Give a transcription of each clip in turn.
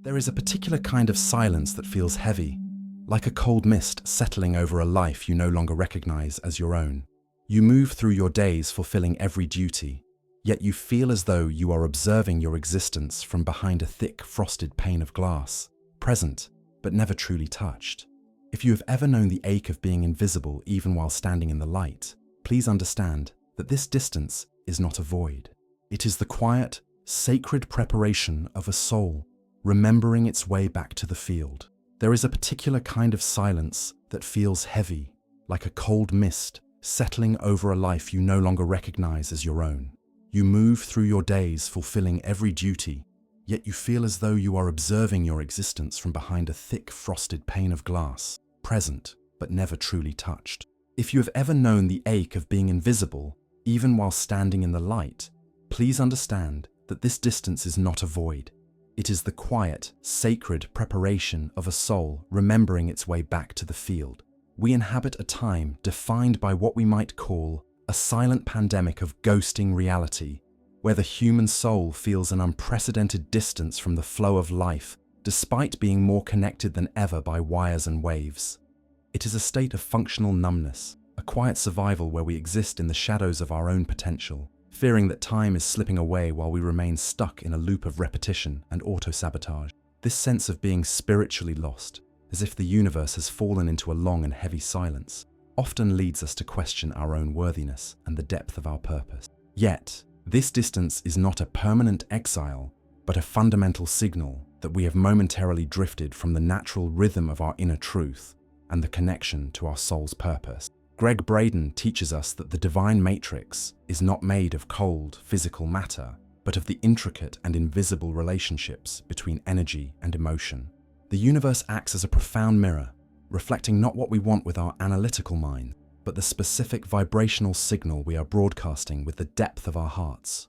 There is a particular kind of silence that feels heavy, like a cold mist settling over a life you no longer recognize as your own. You move through your days fulfilling every duty, yet you feel as though you are observing your existence from behind a thick, frosted pane of glass, present, but never truly touched. If you have ever known the ache of being invisible even while standing in the light, please understand that this distance is not a void. It is the quiet, sacred preparation of a soul remembering its way back to the field. There is a particular kind of silence that feels heavy, like a cold mist settling over a life you no longer recognize as your own. You move through your days fulfilling every duty, yet you feel as though you are observing your existence from behind a thick, frosted pane of glass, present but never truly touched. If you have ever known the ache of being invisible, even while standing in the light, please understand that this distance is not a void. It is the quiet, sacred preparation of a soul remembering its way back to the field. We inhabit a time defined by what we might call a silent pandemic of ghosting reality, where the human soul feels an unprecedented distance from the flow of life, despite being more connected than ever by wires and waves. It is a state of functional numbness, a quiet survival where we exist in the shadows of our own potential, fearing that time is slipping away while we remain stuck in a loop of repetition and auto-sabotage. This sense of being spiritually lost, as if the universe has fallen into a long and heavy silence, often leads us to question our own worthiness and the depth of our purpose. Yet, this distance is not a permanent exile, but a fundamental signal that we have momentarily drifted from the natural rhythm of our inner truth and the connection to our soul's purpose. Gregg Braden teaches us that the divine matrix is not made of cold, physical matter, but of the intricate and invisible relationships between energy and emotion. The universe acts as a profound mirror, reflecting not what we want with our analytical mind, but the specific vibrational signal we are broadcasting with the depth of our hearts.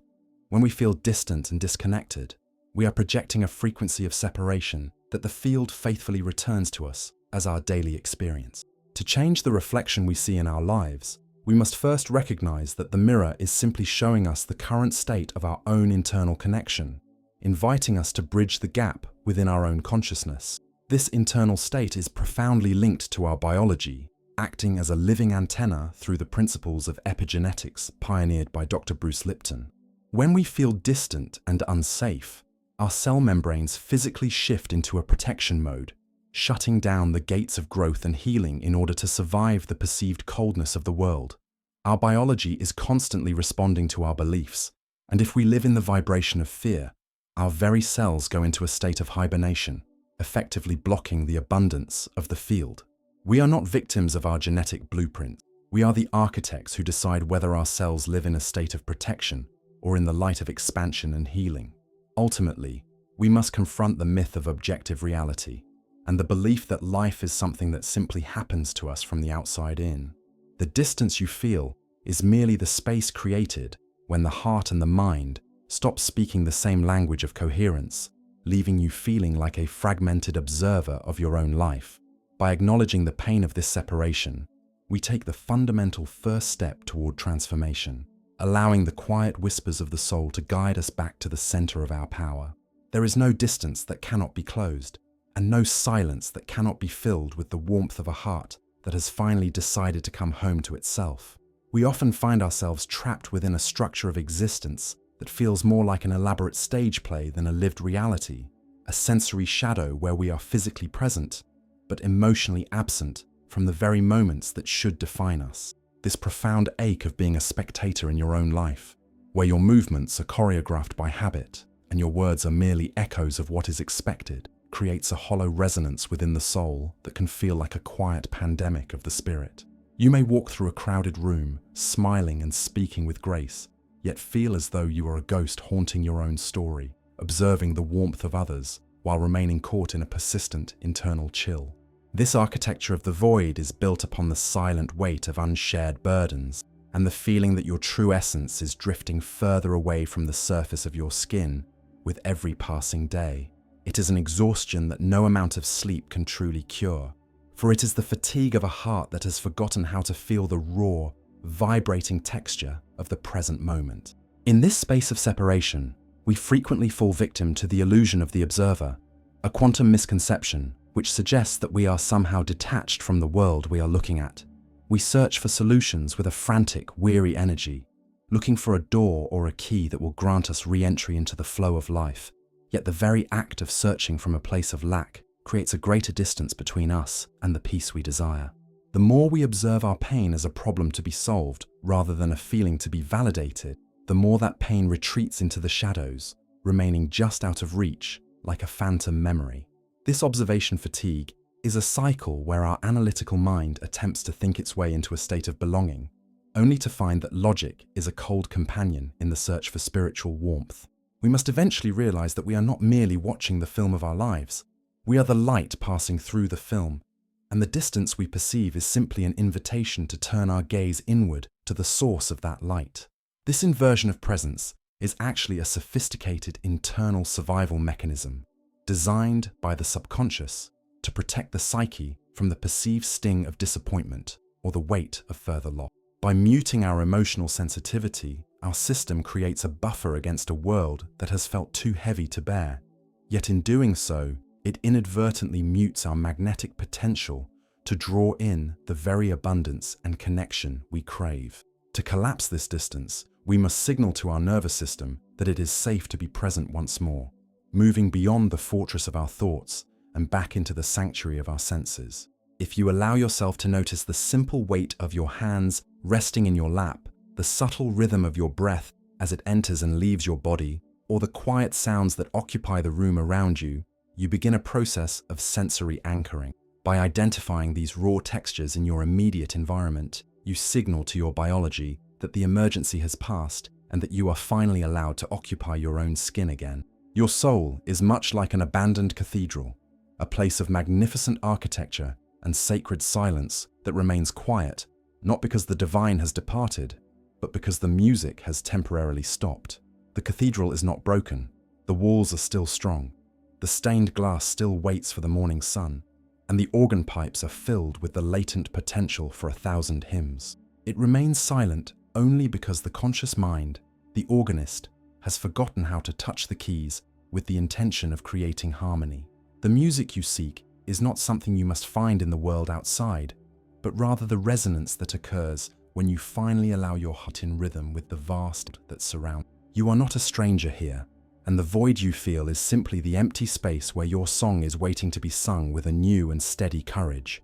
When we feel distant and disconnected, we are projecting a frequency of separation that the field faithfully returns to us as our daily experience. To change the reflection we see in our lives, we must first recognize that the mirror is simply showing us the current state of our own internal connection, inviting us to bridge the gap within our own consciousness. This internal state is profoundly linked to our biology, acting as a living antenna through the principles of epigenetics pioneered by Dr. Bruce Lipton. When we feel distant and unsafe, our cell membranes physically shift into a protection mode, shutting down the gates of growth and healing in order to survive the perceived coldness of the world. Our biology is constantly responding to our beliefs, and if we live in the vibration of fear, our very cells go into a state of hibernation, effectively blocking the abundance of the field. We are not victims of our genetic blueprint. We are the architects who decide whether our cells live in a state of protection or in the light of expansion and healing. Ultimately, we must confront the myth of objective reality and the belief that life is something that simply happens to us from the outside in. The distance you feel is merely the space created when the heart and the mind stop speaking the same language of coherence, leaving you feeling like a fragmented observer of your own life. By acknowledging the pain of this separation, we take the fundamental first step toward transformation, allowing the quiet whispers of the soul to guide us back to the center of our power. There is no distance that cannot be closed, and no silence that cannot be filled with the warmth of a heart that has finally decided to come home to itself. We often find ourselves trapped within a structure of existence that feels more like an elaborate stage play than a lived reality, a sensory shadow where we are physically present, but emotionally absent from the very moments that should define us. This profound ache of being a spectator in your own life, where your movements are choreographed by habit and your words are merely echoes of what is expected, creates a hollow resonance within the soul that can feel like a quiet pandemic of the spirit. You may walk through a crowded room, smiling and speaking with grace, yet feel as though you are a ghost haunting your own story, observing the warmth of others while remaining caught in a persistent internal chill. This architecture of the void is built upon the silent weight of unshared burdens and the feeling that your true essence is drifting further away from the surface of your skin with every passing day. It is an exhaustion that no amount of sleep can truly cure, for it is the fatigue of a heart that has forgotten how to feel the raw, vibrating texture of the present moment. In this space of separation, we frequently fall victim to the illusion of the observer, a quantum misconception which suggests that we are somehow detached from the world we are looking at. We search for solutions with a frantic, weary energy, looking for a door or a key that will grant us re-entry into the flow of life. Yet the very act of searching from a place of lack creates a greater distance between us and the peace we desire. The more we observe our pain as a problem to be solved rather than a feeling to be validated, the more that pain retreats into the shadows, remaining just out of reach, like a phantom memory. This observation fatigue is a cycle where our analytical mind attempts to think its way into a state of belonging, only to find that logic is a cold companion in the search for spiritual warmth. We must eventually realize that we are not merely watching the film of our lives. We are the light passing through the film, and the distance we perceive is simply an invitation to turn our gaze inward to the source of that light. This inversion of presence is actually a sophisticated internal survival mechanism designed by the subconscious to protect the psyche from the perceived sting of disappointment or the weight of further loss. By muting our emotional sensitivity, our system creates a buffer against a world that has felt too heavy to bear. Yet in doing so, it inadvertently mutes our magnetic potential to draw in the very abundance and connection we crave. To collapse this distance, we must signal to our nervous system that it is safe to be present once more, moving beyond the fortress of our thoughts and back into the sanctuary of our senses. If you allow yourself to notice the simple weight of your hands resting in your lap, the subtle rhythm of your breath as it enters and leaves your body, or the quiet sounds that occupy the room around you, you begin a process of sensory anchoring. By identifying these raw textures in your immediate environment, you signal to your biology that the emergency has passed and that you are finally allowed to occupy your own skin again. Your soul is much like an abandoned cathedral, a place of magnificent architecture and sacred silence that remains quiet, not because the divine has departed, but because the music has temporarily stopped. The cathedral is not broken, the walls are still strong, the stained glass still waits for the morning sun, and the organ pipes are filled with the latent potential for 1,000 hymns. It remains silent only because the conscious mind, the organist, has forgotten how to touch the keys with the intention of creating harmony. The music you seek is not something you must find in the world outside, but rather the resonance that occurs when you finally allow your heart in rhythm with the vast that surrounds you. You are not a stranger here, and the void you feel is simply the empty space where your song is waiting to be sung with a new and steady courage.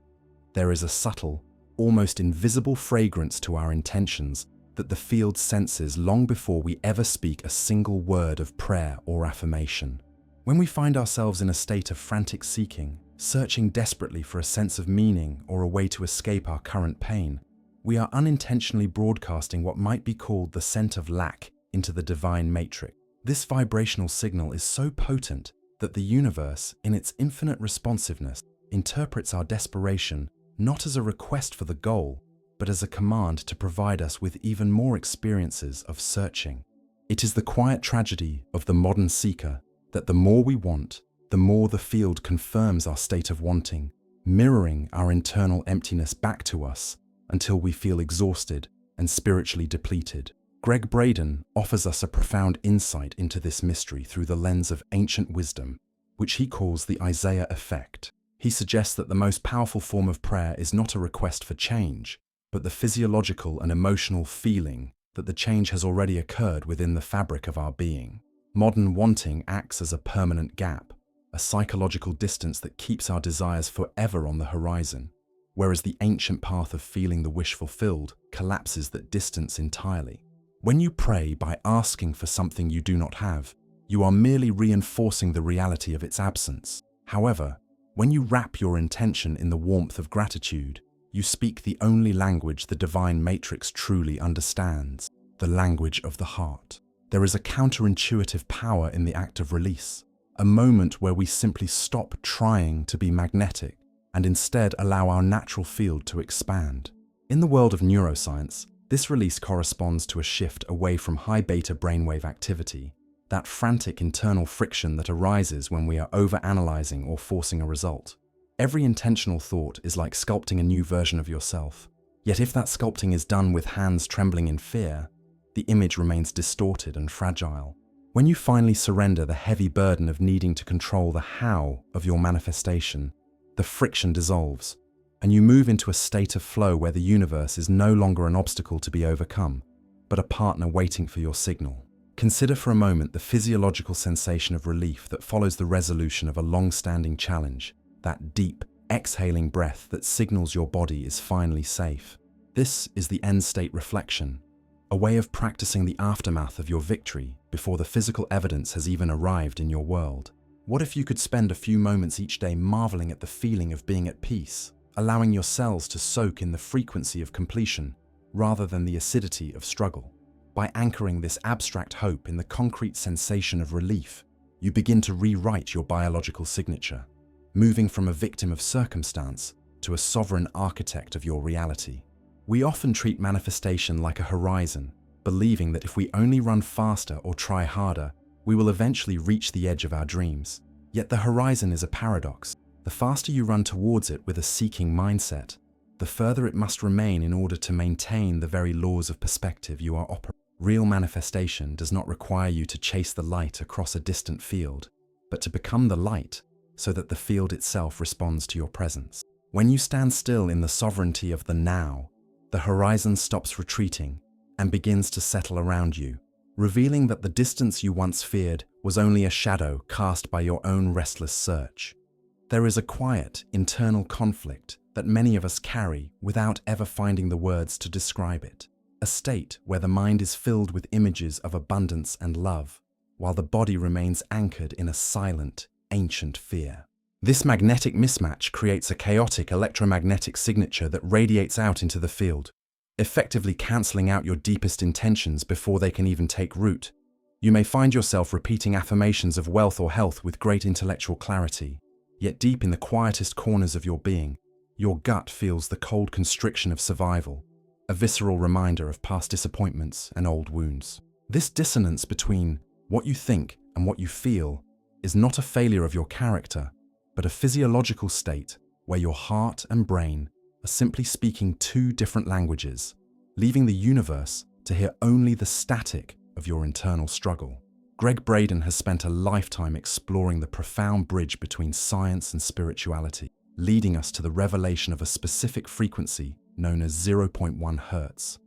There is a subtle, almost invisible fragrance to our intentions that the field senses long before we ever speak a single word of prayer or affirmation. When we find ourselves in a state of frantic seeking, searching desperately for a sense of meaning or a way to escape our current pain, we are unintentionally broadcasting what might be called the scent of lack into the divine matrix. This vibrational signal is so potent that the universe, in its infinite responsiveness, interprets our desperation not as a request for the goal, but as a command to provide us with even more experiences of searching. It is the quiet tragedy of the modern seeker that the more we want, the more the field confirms our state of wanting, mirroring our internal emptiness back to us until we feel exhausted and spiritually depleted. Gregg Braden offers us a profound insight into this mystery through the lens of ancient wisdom, which he calls the Isaiah effect. He suggests that the most powerful form of prayer is not a request for change, but the physiological and emotional feeling that the change has already occurred within the fabric of our being. Modern wanting acts as a permanent gap, a psychological distance that keeps our desires forever on the horizon, whereas the ancient path of feeling the wish fulfilled collapses that distance entirely. When you pray by asking for something you do not have, you are merely reinforcing the reality of its absence. However, when you wrap your intention in the warmth of gratitude, you speak the only language the divine matrix truly understands, the language of the heart. There is a counterintuitive power in the act of release, a moment where we simply stop trying to be magnetic and instead allow our natural field to expand. In the world of neuroscience, this release corresponds to a shift away from high beta brainwave activity, that frantic internal friction that arises when we are overanalyzing or forcing a result. Every intentional thought is like sculpting a new version of yourself. Yet if that sculpting is done with hands trembling in fear, the image remains distorted and fragile. When you finally surrender the heavy burden of needing to control the how of your manifestation, the friction dissolves, and you move into a state of flow where the universe is no longer an obstacle to be overcome, but a partner waiting for your signal. Consider for a moment the physiological sensation of relief that follows the resolution of a long-standing challenge, that deep, exhaling breath that signals your body is finally safe. This is the end-state reflection, a way of practicing the aftermath of your victory before the physical evidence has even arrived in your world. What if you could spend a few moments each day marveling at the feeling of being at peace, allowing your cells to soak in the frequency of completion rather than the acidity of struggle? By anchoring this abstract hope in the concrete sensation of relief, you begin to rewrite your biological signature, moving from a victim of circumstance to a sovereign architect of your reality. We often treat manifestation like a horizon, believing that if we only run faster or try harder, we will eventually reach the edge of our dreams. Yet the horizon is a paradox. The faster you run towards it with a seeking mindset, the further it must remain in order to maintain the very laws of perspective you are operating. Real manifestation does not require you to chase the light across a distant field, but to become the light so that the field itself responds to your presence. When you stand still in the sovereignty of the now, the horizon stops retreating and begins to settle around you, revealing that the distance you once feared was only a shadow cast by your own restless search. There is a quiet, internal conflict that many of us carry without ever finding the words to describe it. A state where the mind is filled with images of abundance and love, while the body remains anchored in a silent, ancient fear. This magnetic mismatch creates a chaotic electromagnetic signature that radiates out into the field, effectively cancelling out your deepest intentions before they can even take root. You may find yourself repeating affirmations of wealth or health with great intellectual clarity, yet deep in the quietest corners of your being, your gut feels the cold constriction of survival, a visceral reminder of past disappointments and old wounds. This dissonance between what you think and what you feel is not a failure of your character, but a physiological state where your heart and brain are simply speaking two different languages, leaving the universe to hear only the static of your internal struggle. Gregg Braden has spent a lifetime exploring the profound bridge between science and spirituality, leading us to the revelation of a specific frequency known as 0.1 Hertz.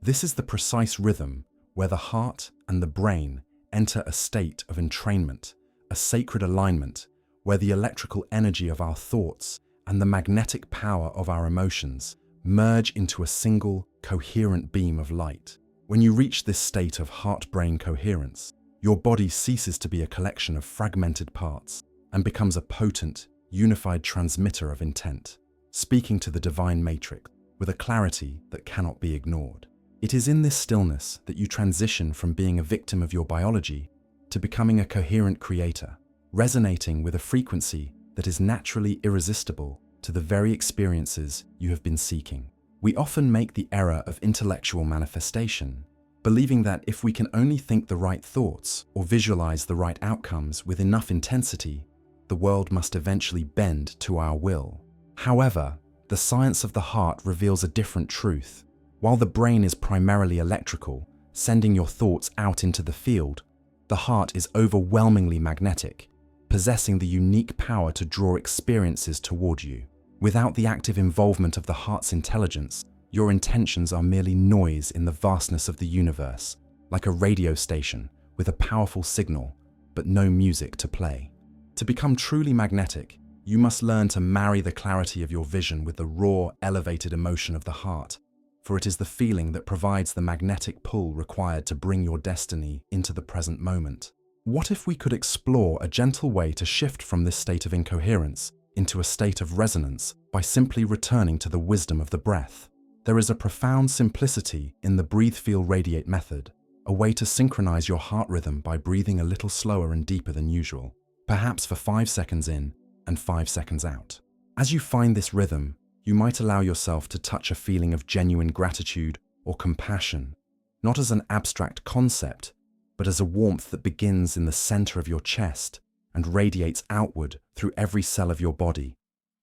This is the precise rhythm where the heart and the brain enter a state of entrainment, a sacred alignment, where the electrical energy of our thoughts and the magnetic power of our emotions merge into a single, coherent beam of light. When you reach this state of heart-brain coherence, your body ceases to be a collection of fragmented parts and becomes a potent, unified transmitter of intent, speaking to the divine matrix with a clarity that cannot be ignored. It is in this stillness that you transition from being a victim of your biology to becoming a coherent creator, resonating with a frequency that is naturally irresistible to the very experiences you have been seeking. We often make the error of intellectual manifestation, believing that if we can only think the right thoughts or visualize the right outcomes with enough intensity, the world must eventually bend to our will. However, the science of the heart reveals a different truth. While the brain is primarily electrical, sending your thoughts out into the field, the heart is overwhelmingly magnetic, possessing the unique power to draw experiences toward you. Without the active involvement of the heart's intelligence, your intentions are merely noise in the vastness of the universe, like a radio station with a powerful signal, but no music to play. To become truly magnetic, you must learn to marry the clarity of your vision with the raw, elevated emotion of the heart, for it is the feeling that provides the magnetic pull required to bring your destiny into the present moment. What if we could explore a gentle way to shift from this state of incoherence into a state of resonance by simply returning to the wisdom of the breath? There is a profound simplicity in the breathe, feel, radiate method, a way to synchronize your heart rhythm by breathing a little slower and deeper than usual, perhaps for 5 seconds in and 5 seconds out. As you find this rhythm, you might allow yourself to touch a feeling of genuine gratitude or compassion, not as an abstract concept, but as a warmth that begins in the center of your chest and radiates outward through every cell of your body.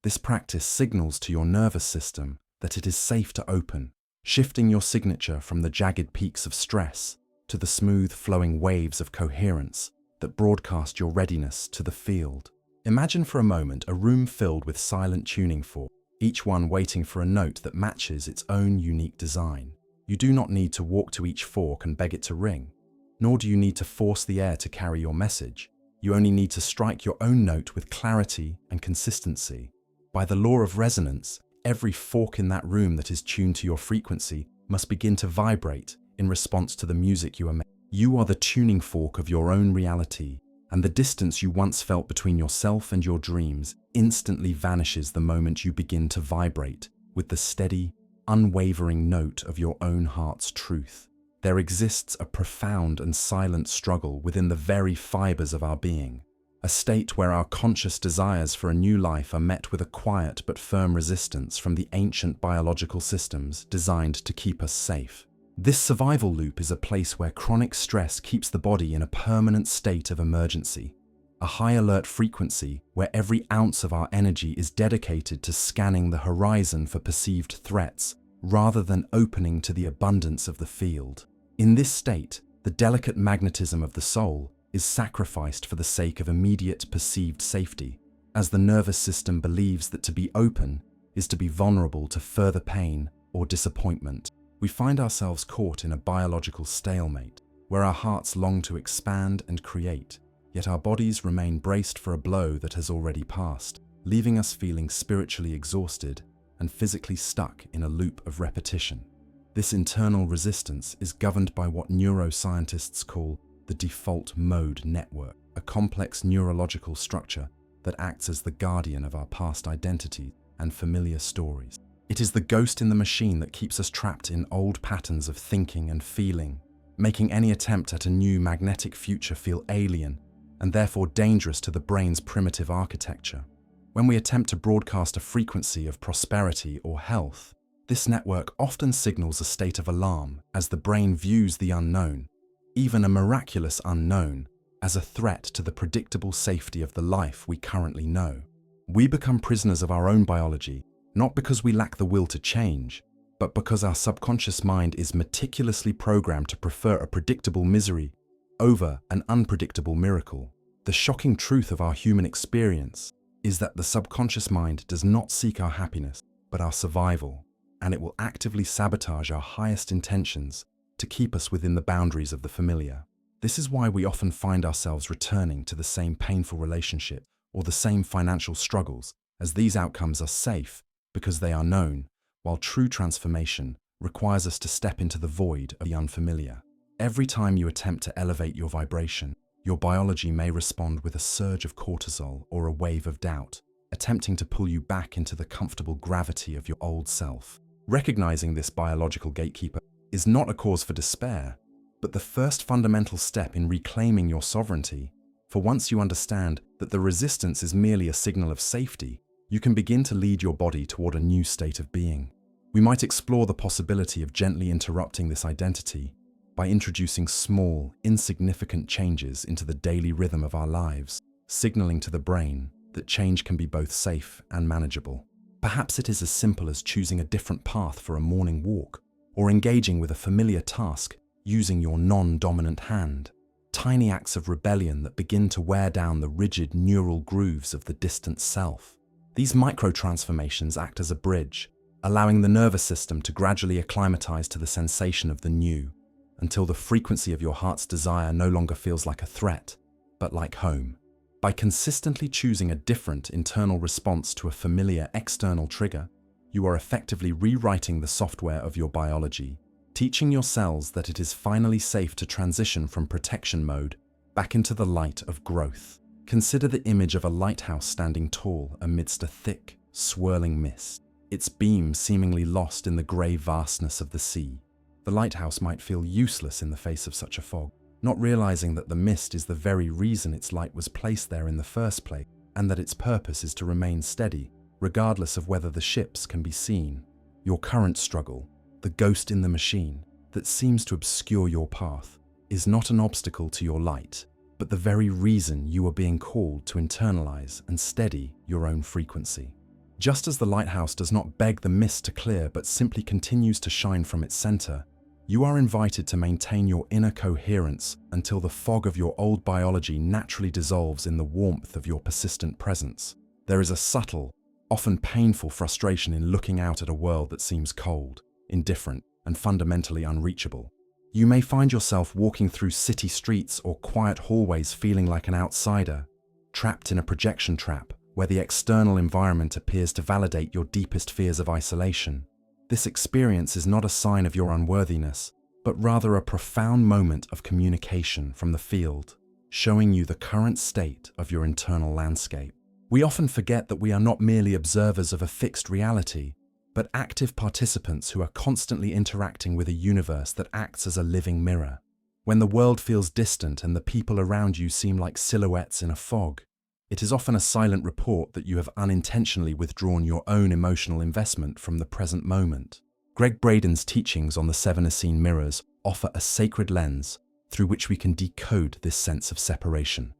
This practice signals to your nervous system that it is safe to open, shifting your signature from the jagged peaks of stress to the smooth flowing waves of coherence that broadcast your readiness to the field. Imagine for a moment a room filled with silent tuning forks, each one waiting for a note that matches its own unique design. You do not need to walk to each fork and beg it to ring, nor do you need to force the air to carry your message. You only need to strike your own note with clarity and consistency. By the law of resonance, every fork in that room that is tuned to your frequency must begin to vibrate in response to the music you are making. You are the tuning fork of your own reality, and the distance you once felt between yourself and your dreams instantly vanishes the moment you begin to vibrate with the steady, unwavering note of your own heart's truth. There exists a profound and silent struggle within the very fibers of our being, a state where our conscious desires for a new life are met with a quiet but firm resistance from the ancient biological systems designed to keep us safe. This survival loop is a place where chronic stress keeps the body in a permanent state of emergency, a high alert frequency where every ounce of our energy is dedicated to scanning the horizon for perceived threats rather than opening to the abundance of the field. In this state, the delicate magnetism of the soul is sacrificed for the sake of immediate perceived safety, as the nervous system believes that to be open is to be vulnerable to further pain or disappointment. We find ourselves caught in a biological stalemate, where our hearts long to expand and create, yet our bodies remain braced for a blow that has already passed, leaving us feeling spiritually exhausted and physically stuck in a loop of repetition. This internal resistance is governed by what neuroscientists call the default mode network, a complex neurological structure that acts as the guardian of our past identity and familiar stories. It is the ghost in the machine that keeps us trapped in old patterns of thinking and feeling, making any attempt at a new magnetic future feel alien and therefore dangerous to the brain's primitive architecture. When we attempt to broadcast a frequency of prosperity or health, this network often signals a state of alarm as the brain views the unknown, even a miraculous unknown, as a threat to the predictable safety of the life we currently know. We become prisoners of our own biology, not because we lack the will to change, but because our subconscious mind is meticulously programmed to prefer a predictable misery over an unpredictable miracle. The shocking truth of our human experience is that the subconscious mind does not seek our happiness, but our survival, and it will actively sabotage our highest intentions to keep us within the boundaries of the familiar. This is why we often find ourselves returning to the same painful relationship or the same financial struggles, as these outcomes are safe because they are known, while true transformation requires us to step into the void of the unfamiliar. Every time you attempt to elevate your vibration, your biology may respond with a surge of cortisol or a wave of doubt, attempting to pull you back into the comfortable gravity of your old self. Recognizing this biological gatekeeper is not a cause for despair, but the first fundamental step in reclaiming your sovereignty. For once you understand that the resistance is merely a signal of safety, you can begin to lead your body toward a new state of being. We might explore the possibility of gently interrupting this identity by introducing small, insignificant changes into the daily rhythm of our lives, signaling to the brain that change can be both safe and manageable. Perhaps it is as simple as choosing a different path for a morning walk, or engaging with a familiar task using your non-dominant hand. Tiny acts of rebellion that begin to wear down the rigid neural grooves of the distant self. These micro-transformations act as a bridge, allowing the nervous system to gradually acclimatize to the sensation of the new, until the frequency of your heart's desire no longer feels like a threat, but like home. By consistently choosing a different internal response to a familiar external trigger, you are effectively rewriting the software of your biology, teaching your cells that it is finally safe to transition from protection mode back into the light of growth. Consider the image of a lighthouse standing tall amidst a thick, swirling mist, its beams seemingly lost in the grey vastness of the sea. The lighthouse might feel useless in the face of such a fog, not realizing that the mist is the very reason its light was placed there in the first place, and that its purpose is to remain steady, regardless of whether the ships can be seen. Your current struggle, the ghost in the machine that seems to obscure your path, is not an obstacle to your light, but the very reason you are being called to internalize and steady your own frequency. Just as the lighthouse does not beg the mist to clear but simply continues to shine from its center, You are invited to maintain your inner coherence until the fog of your old biology naturally dissolves in the warmth of your persistent presence. There is a subtle, often painful frustration in looking out at a world that seems cold, indifferent, and fundamentally unreachable. You may find yourself walking through city streets or quiet hallways feeling like an outsider, trapped in a projection trap where the external environment appears to validate your deepest fears of isolation. This experience is not a sign of your unworthiness, but rather a profound moment of communication from the field, showing you the current state of your internal landscape. We often forget that we are not merely observers of a fixed reality, but active participants who are constantly interacting with a universe that acts as a living mirror. When the world feels distant and the people around you seem like silhouettes in a fog, it is often a silent report that you have unintentionally withdrawn your own emotional investment from the present moment. Gregg Braden's teachings on the 7 Essene mirrors offer a sacred lens through which we can decode this sense of separation,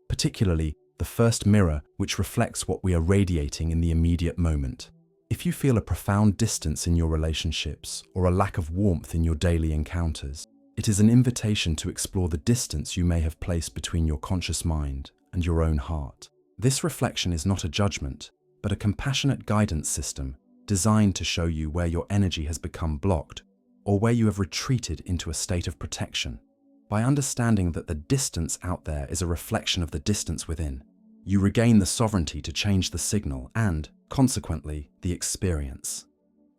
particularly the first mirror, which reflects what we are radiating in the immediate moment. If you feel a profound distance in your relationships or a lack of warmth in your daily encounters, it is an invitation to explore the distance you may have placed between your conscious mind and your own heart. This reflection is not a judgment, but a compassionate guidance system designed to show you where your energy has become blocked or where you have retreated into a state of protection. By understanding that the distance out there is a reflection of the distance within, you regain the sovereignty to change the signal and, consequently, the experience.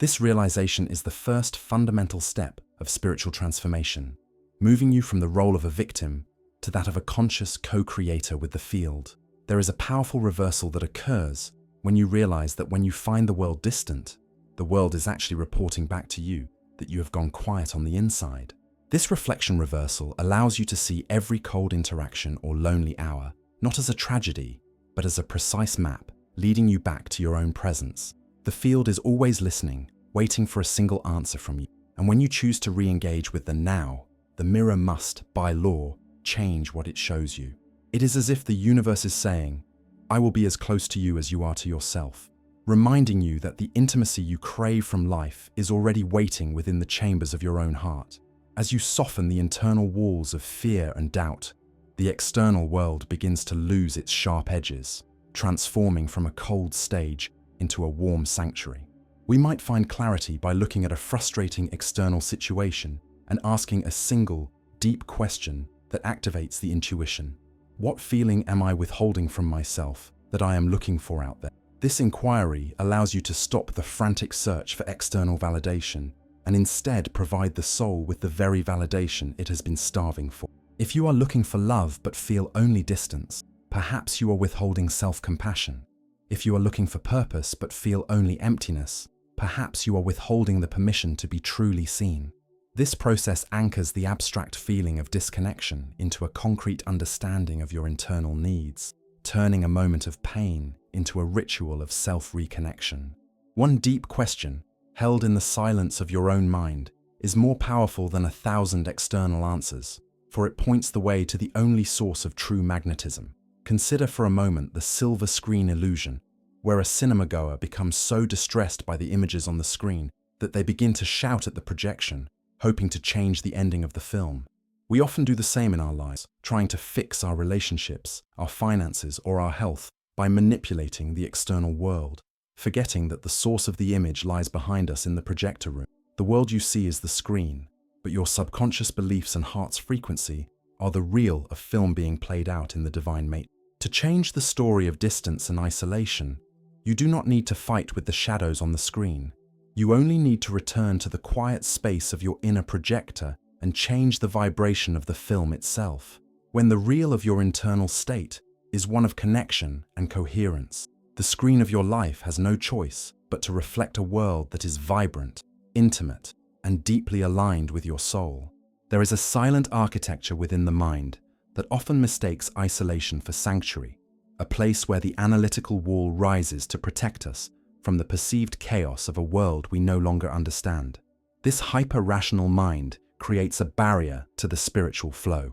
This realization is the first fundamental step of spiritual transformation, moving you from the role of a victim to that of a conscious co-creator with the field. There is a powerful reversal that occurs when you realize that when you find the world distant, the world is actually reporting back to you that you have gone quiet on the inside. This reflection reversal allows you to see every cold interaction or lonely hour not as a tragedy, but as a precise map leading you back to your own presence. The field is always listening, waiting for a single answer from you. And when you choose to re-engage with the now, the mirror must, by law, change what it shows you. It is as if the universe is saying, I will be as close to you as you are to yourself, reminding you that the intimacy you crave from life is already waiting within the chambers of your own heart. As you soften the internal walls of fear and doubt, the external world begins to lose its sharp edges, transforming from a cold stage into a warm sanctuary. We might find clarity by looking at a frustrating external situation and asking a single, deep question that activates the intuition. What feeling am I withholding from myself that I am looking for out there? This inquiry allows you to stop the frantic search for external validation and instead provide the soul with the very validation it has been starving for. If you are looking for love but feel only distance, perhaps you are withholding self-compassion. If you are looking for purpose but feel only emptiness, perhaps you are withholding the permission to be truly seen. This process anchors the abstract feeling of disconnection into a concrete understanding of your internal needs, turning a moment of pain into a ritual of self-reconnection. One deep question, held in the silence of your own mind, is more powerful than 1,000 external answers, for it points the way to the only source of true magnetism. Consider for a moment the silver screen illusion, where a cinema-goer becomes so distressed by the images on the screen that they begin to shout at the projection, hoping to change the ending of the film. We often do the same in our lives, trying to fix our relationships, our finances, or our health by manipulating the external world, forgetting that the source of the image lies behind us in the projector room. The world you see is the screen, but your subconscious beliefs and heart's frequency are the reel of film being played out in the divine mate. To change the story of distance and isolation, you do not need to fight with the shadows on the screen. You only need to return to the quiet space of your inner projector and change the vibration of the film itself. When the reel of your internal state is one of connection and coherence, the screen of your life has no choice but to reflect a world that is vibrant, intimate, and deeply aligned with your soul. There is a silent architecture within the mind that often mistakes isolation for sanctuary, a place where the analytical wall rises to protect us from the perceived chaos of a world we no longer understand. This hyper-rational mind creates a barrier to the spiritual flow,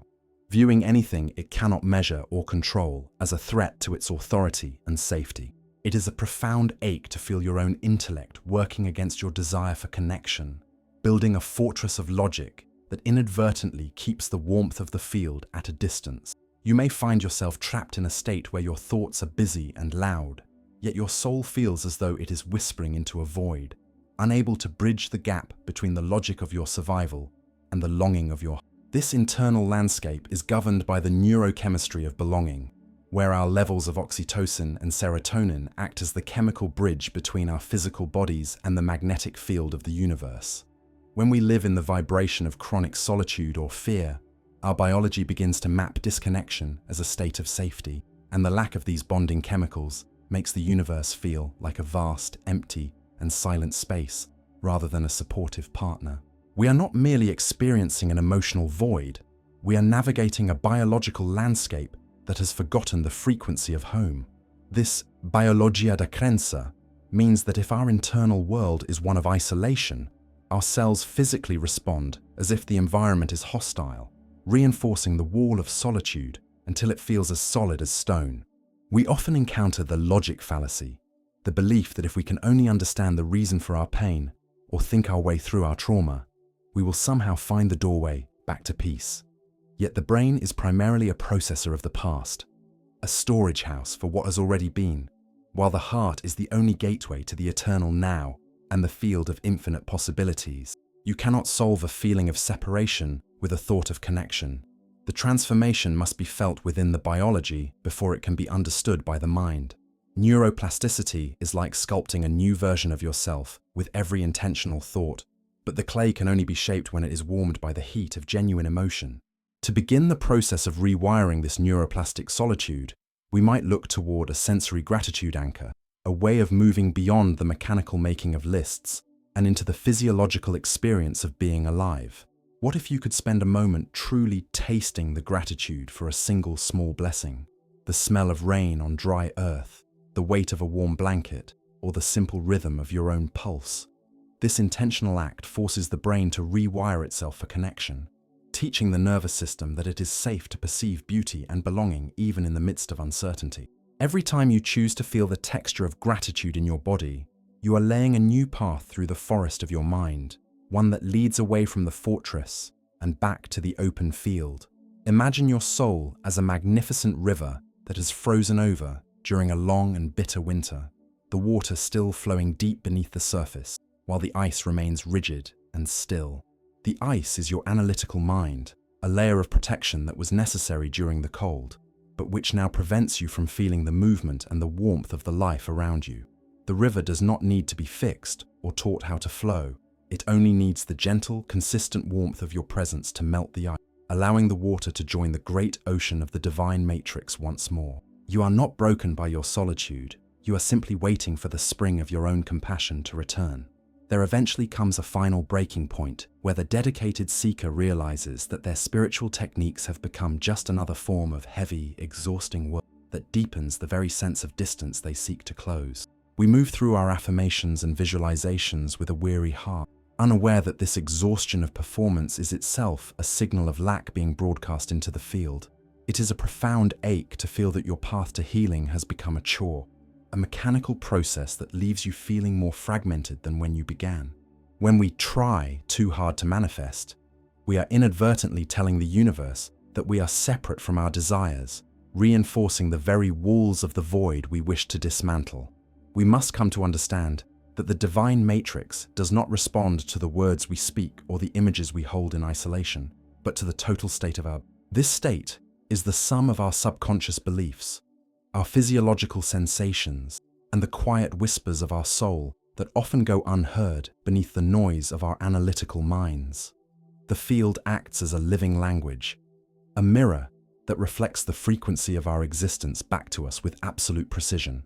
viewing anything it cannot measure or control as a threat to its authority and safety. It is a profound ache to feel your own intellect working against your desire for connection, building a fortress of logic that inadvertently keeps the warmth of the field at a distance. You may find yourself trapped in a state where your thoughts are busy and loud, yet your soul feels as though it is whispering into a void, unable to bridge the gap between the logic of your survival and the longing of your heart. This internal landscape is governed by the neurochemistry of belonging, where our levels of oxytocin and serotonin act as the chemical bridge between our physical bodies and the magnetic field of the universe. When we live in the vibration of chronic solitude or fear, our biology begins to map disconnection as a state of safety, and the lack of these bonding chemicals makes the universe feel like a vast, empty, and silent space rather than a supportive partner. We are not merely experiencing an emotional void, we are navigating a biological landscape that has forgotten the frequency of home. This biologia da crença means that if our internal world is one of isolation, our cells physically respond as if the environment is hostile, reinforcing the wall of solitude until it feels as solid as stone. We often encounter the logic fallacy, the belief that if we can only understand the reason for our pain or think our way through our trauma, we will somehow find the doorway back to peace. Yet the brain is primarily a processor of the past, a storage house for what has already been, while the heart is the only gateway to the eternal now and the field of infinite possibilities. You cannot solve a feeling of separation with a thought of connection. The transformation must be felt within the biology before it can be understood by the mind. Neuroplasticity is like sculpting a new version of yourself with every intentional thought, but the clay can only be shaped when it is warmed by the heat of genuine emotion. To begin the process of rewiring this neuroplastic solitude, we might look toward a sensory gratitude anchor, a way of moving beyond the mechanical making of lists and into the physiological experience of being alive. What if you could spend a moment truly tasting the gratitude for a single small blessing? The smell of rain on dry earth, the weight of a warm blanket, or the simple rhythm of your own pulse. This intentional act forces the brain to rewire itself for connection, teaching the nervous system that it is safe to perceive beauty and belonging even in the midst of uncertainty. Every time you choose to feel the texture of gratitude in your body, you are laying a new path through the forest of your mind, one that leads away from the fortress and back to the open field. Imagine your soul as a magnificent river that has frozen over during a long and bitter winter, the water still flowing deep beneath the surface, while the ice remains rigid and still. The ice is your analytical mind, a layer of protection that was necessary during the cold, but which now prevents you from feeling the movement and the warmth of the life around you. The river does not need to be fixed or taught how to flow. It only needs the gentle, consistent warmth of your presence to melt the ice, allowing the water to join the great ocean of the divine matrix once more. You are not broken by your solitude. You are simply waiting for the spring of your own compassion to return. There eventually comes a final breaking point where the dedicated seeker realizes that their spiritual techniques have become just another form of heavy, exhausting work that deepens the very sense of distance they seek to close. We move through our affirmations and visualizations with a weary heart, unaware that this exhaustion of performance is itself a signal of lack being broadcast into the field. It is a profound ache to feel that your path to healing has become a chore, a mechanical process that leaves you feeling more fragmented than when you began. When we try too hard to manifest, we are inadvertently telling the universe that we are separate from our desires, reinforcing the very walls of the void we wish to dismantle. We must come to understand that the divine matrix does not respond to the words we speak or the images we hold in isolation, but to the total state of our. This state is the sum of our subconscious beliefs, our physiological sensations, and the quiet whispers of our soul that often go unheard beneath the noise of our analytical minds. The field acts as a living language, a mirror that reflects the frequency of our existence back to us with absolute precision.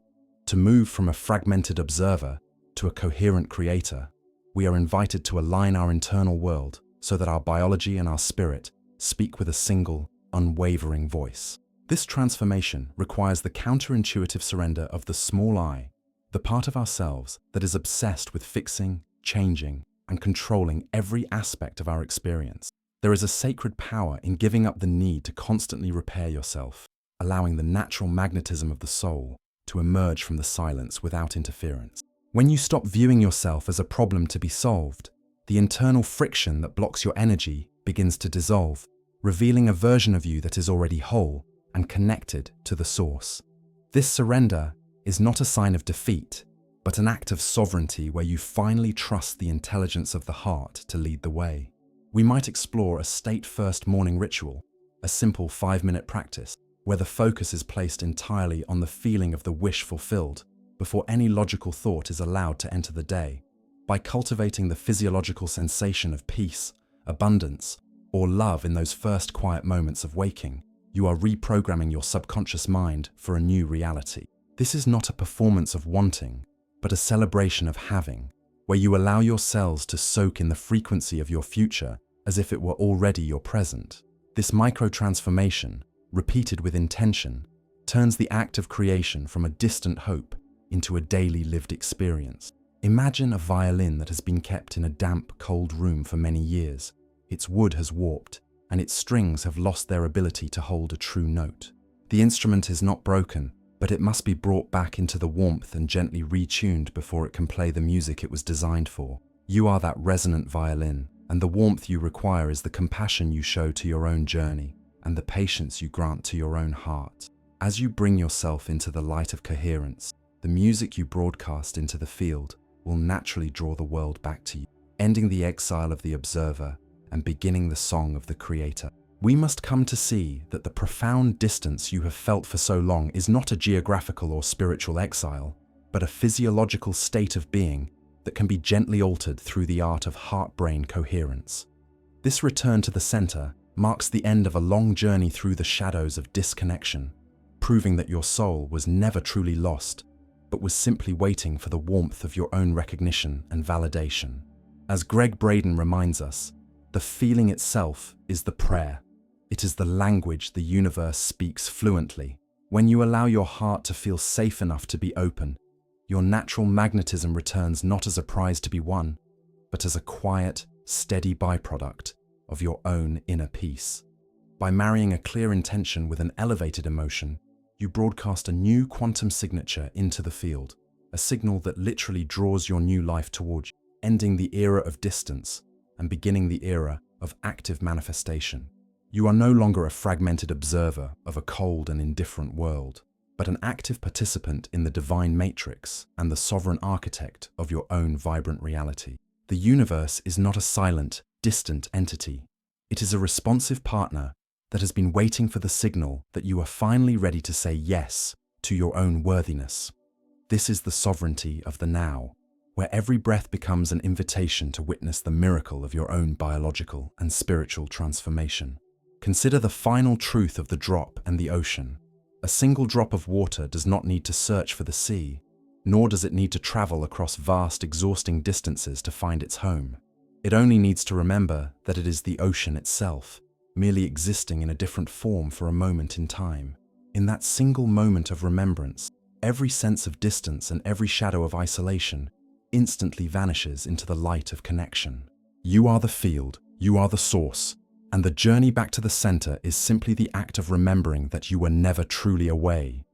To move from a fragmented observer to a coherent creator, we are invited to align our internal world so that our biology and our spirit speak with a single, unwavering voice. This transformation requires the counterintuitive surrender of the small I, the part of ourselves that is obsessed with fixing, changing, and controlling every aspect of our experience. There is a sacred power in giving up the need to constantly repair yourself, allowing the natural magnetism of the soul to emerge from the silence without interference. When you stop viewing yourself as a problem to be solved, The internal friction that blocks your energy begins to dissolve, revealing a version of you that is already whole and connected to the source. This surrender is not a sign of defeat, but an act of sovereignty where you finally trust the intelligence of the heart to lead the way. We might explore a state-first morning ritual, a simple 5-minute practice, where the focus is placed entirely on the feeling of the wish fulfilled before any logical thought is allowed to enter the day. By cultivating the physiological sensation of peace, abundance, or love in those first quiet moments of waking, you are reprogramming your subconscious mind for a new reality. This is not a performance of wanting, but a celebration of having, where you allow your cells to soak in the frequency of your future as if it were already your present. This micro-transformation, repeated with intention, turns the act of creation from a distant hope into a daily lived experience. Imagine a violin that has been kept in a damp, cold room for many years. Its wood has warped, and its strings have lost their ability to hold a true note. The instrument is not broken, but it must be brought back into the warmth and gently retuned before it can play the music it was designed for. You are that resonant violin, and the warmth you require is the compassion you show to your own journey and the patience you grant to your own heart. As you bring yourself into the light of coherence, the music you broadcast into the field will naturally draw the world back to you, ending the exile of the observer and beginning the song of the creator. We must come to see that the profound distance you have felt for so long is not a geographical or spiritual exile, but a physiological state of being that can be gently altered through the art of heart-brain coherence. This return to the center marks the end of a long journey through the shadows of disconnection, proving that your soul was never truly lost, but was simply waiting for the warmth of your own recognition and validation. As Gregg Braden reminds us, the feeling itself is the prayer. It is the language the universe speaks fluently. When you allow your heart to feel safe enough to be open, your natural magnetism returns not as a prize to be won, but as a quiet, steady byproduct of your own inner peace. By marrying a clear intention with an elevated emotion, you broadcast a new quantum signature into the field, a signal that literally draws your new life towards you, ending the era of distance and beginning the era of active manifestation. You are no longer a fragmented observer of a cold and indifferent world, but an active participant in the divine matrix and the sovereign architect of your own vibrant reality. The universe is not a silent, distant entity. It is a responsive partner that has been waiting for the signal that you are finally ready to say yes to your own worthiness. This is the sovereignty of the now, where every breath becomes an invitation to witness the miracle of your own biological and spiritual transformation. Consider the final truth of the drop and the ocean. A single drop of water does not need to search for the sea, nor does it need to travel across vast, exhausting distances to find its home. It only needs to remember that it is the ocean itself, merely existing in a different form for a moment in time. In that single moment of remembrance, every sense of distance and every shadow of isolation instantly vanishes into the light of connection. You are the field, you are the source, and the journey back to the center is simply the act of remembering that you were never truly away.